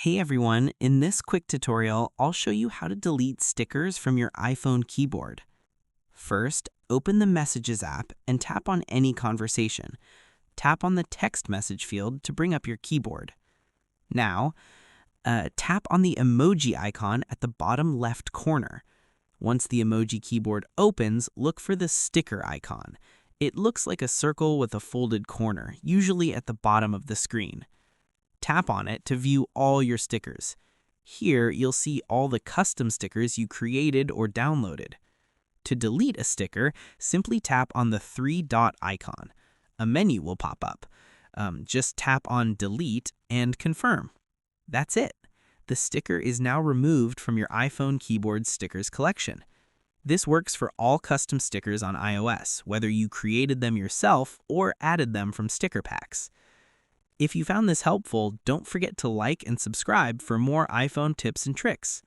Hey everyone, in this quick tutorial, I'll show you how to delete stickers from your iPhone keyboard. First, open the Messages app and tap on any conversation. Tap on the text message field to bring up your keyboard. Now, tap on the emoji icon at the bottom left corner. Once the emoji keyboard opens, look for the sticker icon. It looks like a circle with a folded corner, usually at the bottom of the screen. Tap on it to view all your stickers. Here, you'll see all the custom stickers you created or downloaded. To delete a sticker, simply tap on the three-dot icon. A menu will pop up. Just tap on Delete and Confirm. That's it. The sticker is now removed from your iPhone keyboard stickers collection. This works for all custom stickers on iOS, whether you created them yourself or added them from sticker packs. If you found this helpful, don't forget to like and subscribe for more iPhone tips and tricks.